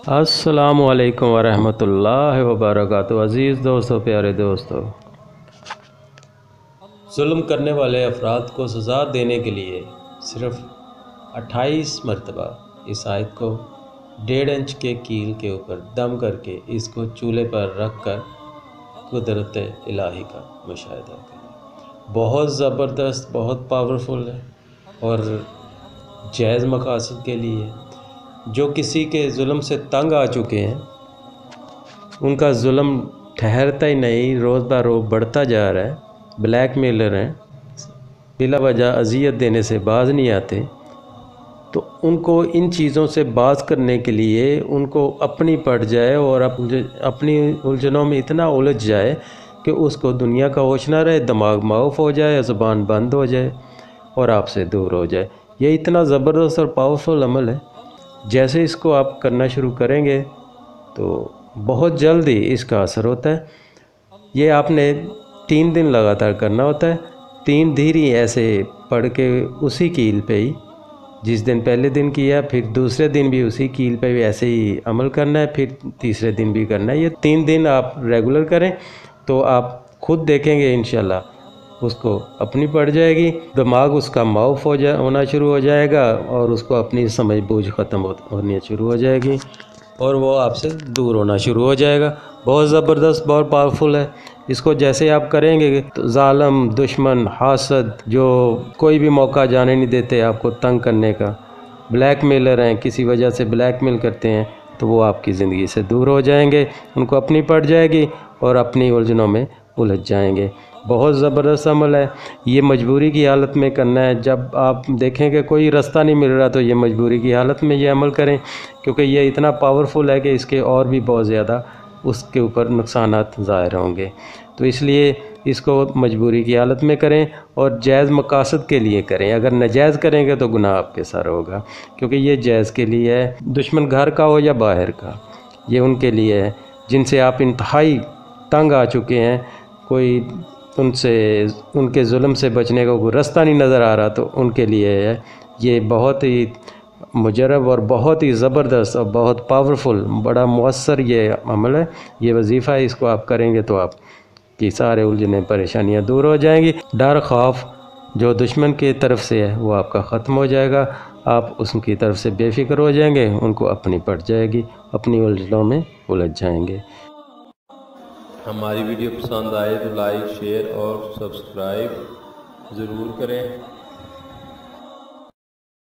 अस्सलामु अलैकुम वरहमतुल्लाहि वबरकातुहू। अज़ीज़ दोस्तों, प्यारे दोस्तों, जुल्म करने वाले अफराद को सज़ा देने के लिए सिर्फ़ 28 मरतबा इस आयत को 1.5 इंच के कील के ऊपर दम करके इसको चूल्हे पर रख कर कुदरत इलाही का मुशाहिदा करें। बहुत ज़बरदस्त, बहुत पावरफुल है और जायज़ मकासद के लिए जो किसी के जुल्म से तंग आ चुके हैं, उनका जुल्म ठहरता ही नहीं, रोज़ ब रोज़ बढ़ता जा रहा है, ब्लैक मेलर हैं, बिला वजह अजियत देने से बाज नहीं आते, तो उनको इन चीज़ों से बाज करने के लिए उनको अपनी पड़ जाए और अपनी उलझनों में इतना उलझ जाए कि उसको दुनिया का होश ना रहे, दिमाग माऊफ हो जाए, ज़ुबान बंद हो जाए और आपसे दूर हो जाए। ये इतना ज़बरदस्त और पावरफुल अमल है। जैसे इसको आप करना शुरू करेंगे तो बहुत जल्दी इसका असर होता है। ये आपने 3 दिन लगातार करना होता है। 3 धीरी ऐसे पढ़ के उसी कील पे ही, जिस दिन पहले दिन किया फिर दूसरे दिन भी उसी कील पे भी ऐसे ही अमल करना है, फिर तीसरे दिन भी करना है। ये 3 दिन आप रेगुलर करें तो आप खुद देखेंगे इंशाल्लाह उसको अपनी पड़ जाएगी, दिमाग उसका माउफ होना शुरू हो जाएगा और उसको अपनी समझ बूझ ख़त्म होनी शुरू हो जाएगी और वो आपसे दूर होना शुरू हो जाएगा। बहुत ज़बरदस्त, बहुत पावरफुल है। इसको जैसे आप करेंगे तो ज़ालिम, दुश्मन, हासद जो कोई भी मौका जाने नहीं देते आपको तंग करने का, ब्लैक मेलर हैं, किसी वजह से ब्लैक मेल करते हैं, तो वो आपकी ज़िंदगी से दूर हो जाएंगे, उनको अपनी पड़ जाएगी और अपनी उलझनों में उलझ जाएंगे। बहुत ज़बरदस्त अमल है। ये मजबूरी की हालत में करना है। जब आप देखें कि कोई रास्ता नहीं मिल रहा तो ये मजबूरी की हालत में ये अमल करें, क्योंकि ये इतना पावरफुल है कि इसके और भी बहुत ज़्यादा उसके ऊपर नुकसानात ज़ाहिर होंगे। तो इसलिए इसको मजबूरी की हालत में करें और जायज़ मकासद के लिए करें। अगर नाजायज़ करेंगे तो गुनाह आपके सर होगा, क्योंकि ये जायज़ के लिए है। दुश्मन घर का हो या बाहर का, ये उनके लिए है जिनसे आप इंतहाई तंग आ चुके हैं। कोई उनसे, उनके जुल्म से बचने का कोई रास्ता नहीं नज़र आ रहा, तो उनके लिए है ये बहुत ही मुजरब और बहुत ही ज़बरदस्त और बहुत पावरफुल, बड़ा मुअस्सर ये अमल है, ये वजीफ़ा है। इसको आप करेंगे तो आप की सारे उलझने परेशानियां दूर हो जाएंगी। डर खौफ जो दुश्मन की तरफ से है वो आपका ख़त्म हो जाएगा। आप उसकी तरफ से बेफिक्र हो जाएंगे, उनको अपनी पड़ जाएगी, अपनी उलझनों में उलझ जाएंगे। हमारी वीडियो पसंद आए तो लाइक, शेयर और सब्सक्राइब ज़रूर करें।